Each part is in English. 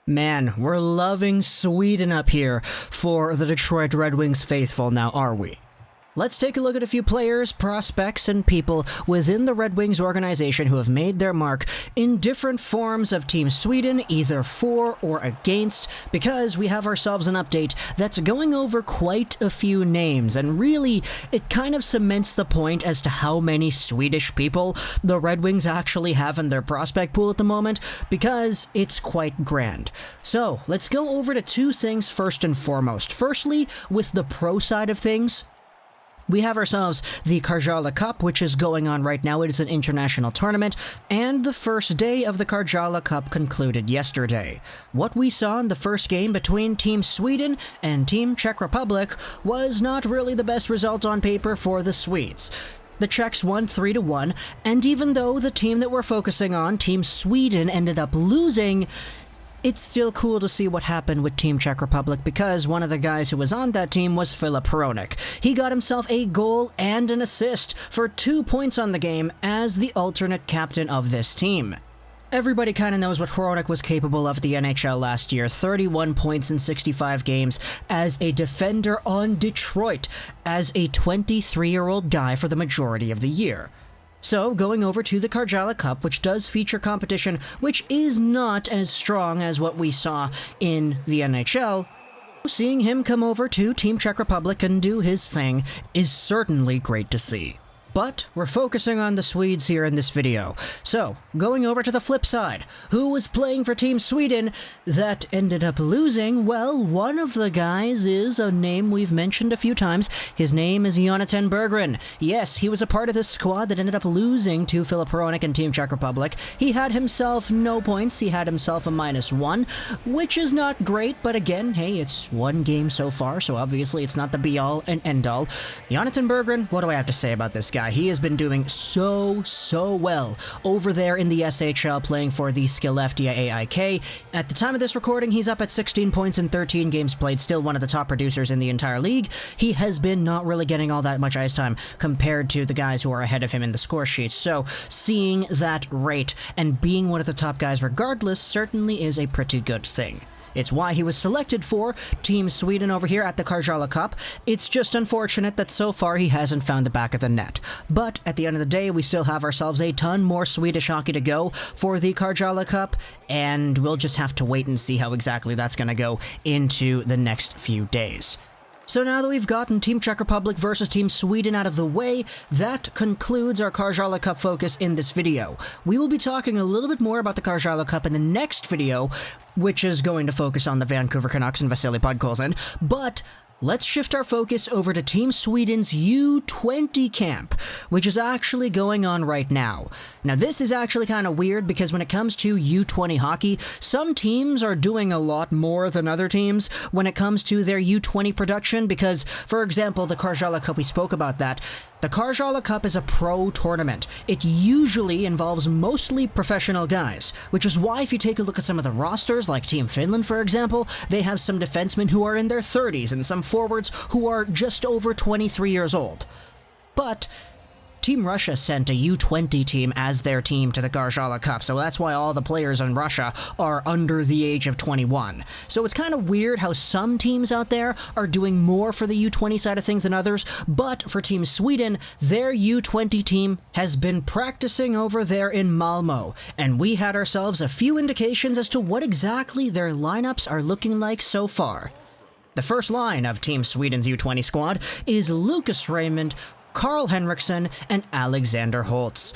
Man, we're loving Sweden up here for the Detroit Red Wings faithful now, are we? Let's take a look at a few players, prospects, and people within the Red Wings organization who have made their mark in different forms of Team Sweden, either for or against, because we have ourselves an update that's going over quite a few names, and really, it kind of cements the point as to how many Swedish people the Red Wings actually have in their prospect pool at the moment, because it's quite grand. So, let's go over to two things first and foremost. Firstly, with the pro side of things, we have ourselves the Karjala Cup, which is going on right now. It is an international tournament, and the first day of the Karjala Cup concluded yesterday. What we saw in the first game between Team Sweden and Team Czech Republic was not really the best result on paper for the Swedes. The Czechs won 3-1, and even though the team that we're focusing on, Team Sweden, ended up losing, it's still cool to see what happened with Team Czech Republic because one of the guys who was on that team was Filip Hronek. He got himself a goal and an assist for 2 points on the game as the alternate captain of this team. Everybody kind of knows what Hronek was capable of at the NHL last year, 31 points in 65 games as a defender on Detroit, as a 23-year-old guy for the majority of the year. So, going over to the Karjala Cup, which does feature competition which is not as strong as what we saw in the NHL, seeing him come over to Team Czech Republic and do his thing is certainly great to see. But we're focusing on the Swedes here in this video. So, going over to the flip side, who was playing for Team Sweden that ended up losing? Well, one of the guys is a name we've mentioned a few times. His name is Jonatan Berggren. Yes, he was a part of the squad that ended up losing to Filip Hronek and Team Czech Republic. He had himself no points. He had himself a -1, which is not great, but again, hey, it's one game so far, so obviously it's not the be-all and end-all. Jonatan Berggren, what do I have to say about this guy? He has been doing so well over there in the SHL playing for the Skellefteå AIK. At the time of this recording, he's up at 16 points in 13 games played, still one of the top producers in the entire league. He has been not really getting all that much ice time compared to the guys who are ahead of him in the score sheet, so seeing that rate and being one of the top guys regardless certainly is a pretty good thing. It's why he was selected for Team Sweden over here at the Karjala Cup. It's just unfortunate that so far he hasn't found the back of the net. But at the end of the day, we still have ourselves a ton more Swedish hockey to go for the Karjala Cup, and we'll just have to wait and see how exactly that's going to go into the next few days. So now that we've gotten Team Czech Republic versus Team Sweden out of the way, that concludes our Karjala Cup focus in this video. We will be talking a little bit more about the Karjala Cup in the next video, which is going to focus on the Vancouver Canucks and Vasily Podkolzin, but let's shift our focus over to Team Sweden's U20 camp, which is actually going on right now. Now, this is actually kind of weird because when it comes to U20 hockey, some teams are doing a lot more than other teams when it comes to their U20 production because, for example, the Karjala Cup, we spoke about that. The Karjala Cup is a pro tournament. It usually involves mostly professional guys, which is why if you take a look at some of the rosters, like Team Finland, for example, they have some defensemen who are in their 30s and some forwards who are just over 23 years old. But Team Russia sent a U20 team as their team to the Karjala Cup, so that's why all the players in Russia are under the age of 21. So it's kind of weird how some teams out there are doing more for the U20 side of things than others, but for Team Sweden, their U20 team has been practicing over there in Malmö, and we had ourselves a few indications as to what exactly their lineups are looking like so far. The first line of Team Sweden's U20 squad is Lucas Raymond, Carl Henriksson, and Alexander Holtz.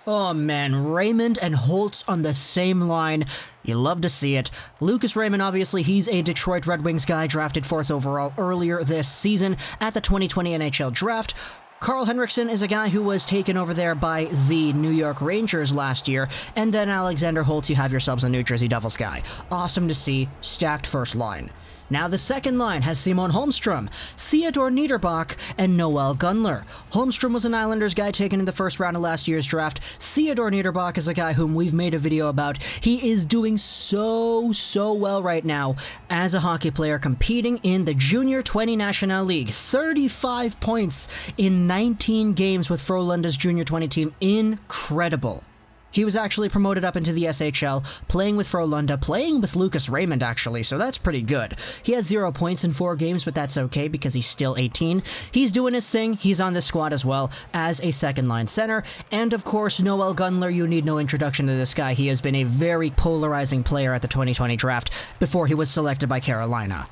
Oh man, Raymond and Holtz on the same line. You love to see it. Lucas Raymond, obviously, he's a Detroit Red Wings guy drafted 4th overall earlier this season at the 2020 NHL Draft. Carl Henriksson is a guy who was taken over there by the New York Rangers last year, and then Alexander Holtz, you have yourselves a New Jersey Devils guy. Awesome to see, stacked first line. Now the second line has Simon Holmstrom, Theodor Niederbach, and Noel Gunler. Holmstrom was an Islanders guy taken in the first round of last year's draft. Theodor Niederbach is a guy whom we've made a video about. He is doing so well right now as a hockey player competing in the Junior 20 National League. 35 points in 19 games with Frölunda's Junior 20 team. Incredible. He was actually promoted up into the SHL, playing with Frölunda, playing with Lucas Raymond actually, so that's pretty good. He has 0 points in 4 games, but that's okay because he's still 18. He's doing his thing, he's on this squad as well as a second-line center, and of course, Noel Gunler, you need no introduction to this guy. He has been a very polarizing player at the 2020 draft before he was selected by Carolina.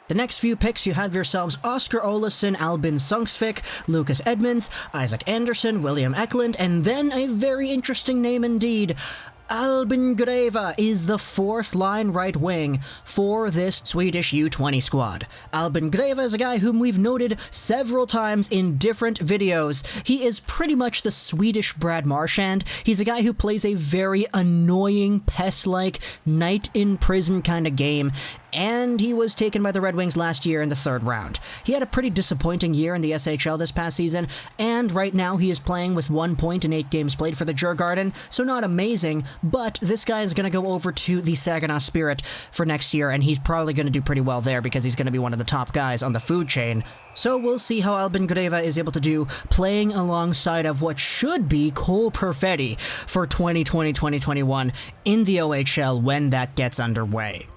The next few picks, you have yourselves Oscar Olausson, Albin Sunksvik, Lucas Edmonds, Isaac Anderson, William Eklund, and then a very interesting name indeed. Albin Grewe is the 4th-line right wing for this Swedish U20 squad. Albin Grewe is a guy whom we've noted several times in different videos. He is pretty much the Swedish Brad Marchand. He's a guy who plays a very annoying, pest-like, night-in-prison kind of game, and he was taken by the Red Wings last year in the 3rd round. He had a pretty disappointing year in the SHL this past season, and right now he is playing with 1 point in 8 games played for the Djurgården, so not amazing, but this guy is going to go over to the Saginaw Spirit for next year, and he's probably going to do pretty well there because he's going to be one of the top guys on the food chain. So we'll see how Albin Grewe is able to do playing alongside of what should be Cole Perfetti for 2020-2021 in the OHL when that gets underway.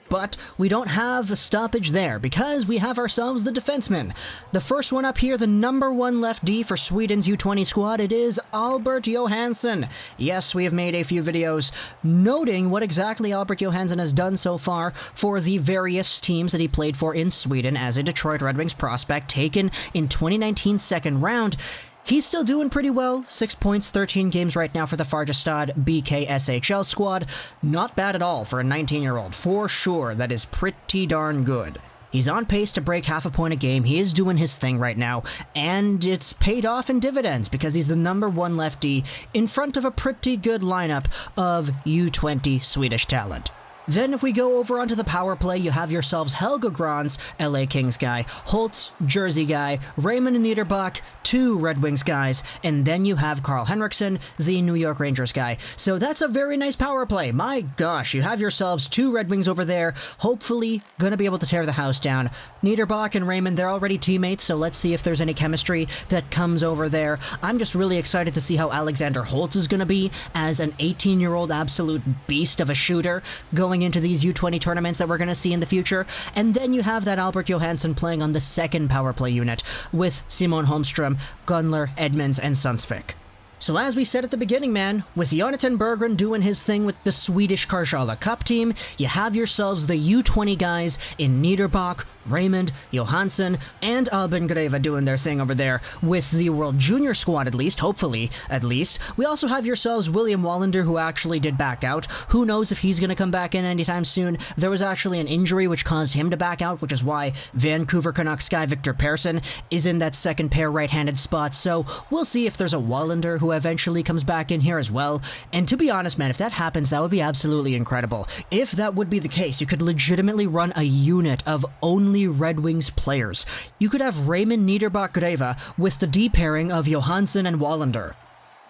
But we don't have a stoppage there because we have ourselves the defensemen. The first one up here, the number 1 left D for Sweden's U20 squad, it is Albert Johansson. Yes, we have made a few videos noting what exactly Albert Johansson has done so far for the various teams that he played for in Sweden as a Detroit Red Wings prospect taken in 2019's 2nd round. He's still doing pretty well. 6 points, 13 games right now for the Farjestad BK SHL squad. Not bad at all for a 19-year-old. For sure, that is pretty darn good. He's on pace to break half a point a game. He is doing his thing right now, and it's paid off in dividends because he's the number 1 lefty in front of a pretty good lineup of U20 Swedish talent. Then if we go over onto the power play, you have yourselves Helge Grans, LA Kings guy, Holtz, Jersey guy, Raymond Niederbach, 2 Red Wings guys, and then you have Carl Henriksson, the New York Rangers guy. So that's a very nice power play. My gosh, you have yourselves 2 Red Wings over there, hopefully gonna be able to tear the house down. Niederbach and Raymond, they're already teammates, so let's see if there's any chemistry that comes over there. I'm just really excited to see how Alexander Holtz is gonna be as an 18-year-old absolute beast of a shooter going into these U20 tournaments that we're going to see in the future. And then you have that Albert Johansson playing on the 2nd power play unit with Simon Holmstrom, Gunler, Edmonds, and Sundsvik. So as we said at the beginning, man, with Jonatan Berggren doing his thing with the Swedish Karjala Cup team, you have yourselves the U20 guys in Niederbach, Raymond, Johansson, and Albin Grewe doing their thing over there with the World Junior squad at least, hopefully, at least. We also have yourselves William Wallander, who actually did back out. Who knows if he's going to come back in anytime soon. There was actually an injury which caused him to back out, which is why Vancouver Canucks guy Victor Persson is in that 2nd pair right-handed spot. So we'll see if there's a Wallander who eventually comes back in here as well. And to be honest, man, if that happens, that would be absolutely incredible. If that would be the case, you could legitimately run a unit of only Red Wings players. You could have Raymond Niederbach Grewe with the D pairing of Johansson and Wallander.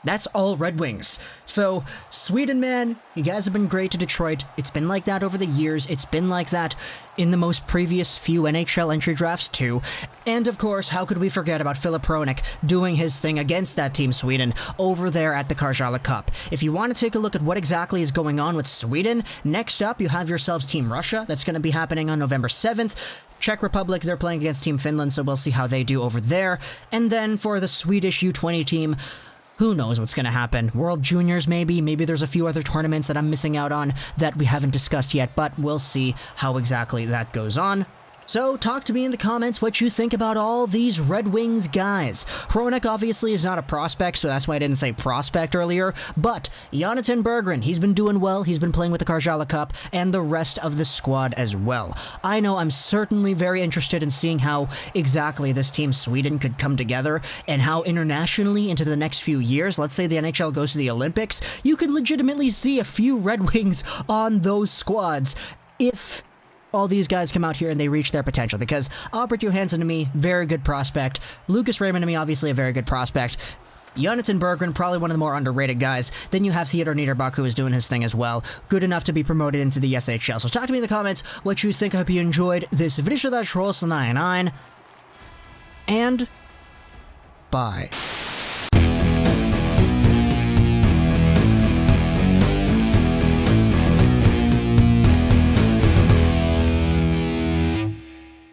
That's all Red Wings. So, Sweden, man, you guys have been great to Detroit. It's been like that over the years. It's been like that in the most previous few NHL entry drafts, too. And, of course, how could we forget about Filip Hronek doing his thing against that Team Sweden over there at the Karjala Cup. If you want to take a look at what exactly is going on with Sweden, next up you have yourselves Team Russia. That's going to be happening on November 7th. Czech Republic, they're playing against Team Finland, so we'll see how they do over there. And then for the Swedish U20 team, who knows what's going to happen? World Juniors, maybe there's a few other tournaments that I'm missing out on that we haven't discussed yet, but we'll see how exactly that goes on. So talk to me in the comments what you think about all these Red Wings guys. Hronek obviously is not a prospect, so that's why I didn't say prospect earlier, but Jonatan Berggren, he's been doing well, he's been playing with the Karjala Cup, and the rest of the squad as well. I know I'm certainly very interested in seeing how exactly this Team Sweden could come together, and how internationally into the next few years, let's say the NHL goes to the Olympics, you could legitimately see a few Red Wings on those squads if all these guys come out here and they reach their potential, because Albert Johansson to me, very good prospect. Lucas Raymond to me, obviously a very good prospect. Jonatan Berggren, probably one of the more underrated guys. Then you have Theodor Niederbach, who is doing his thing as well. Good enough to be promoted into the SHL. So talk to me in the comments what you think. I hope you enjoyed this video. And bye.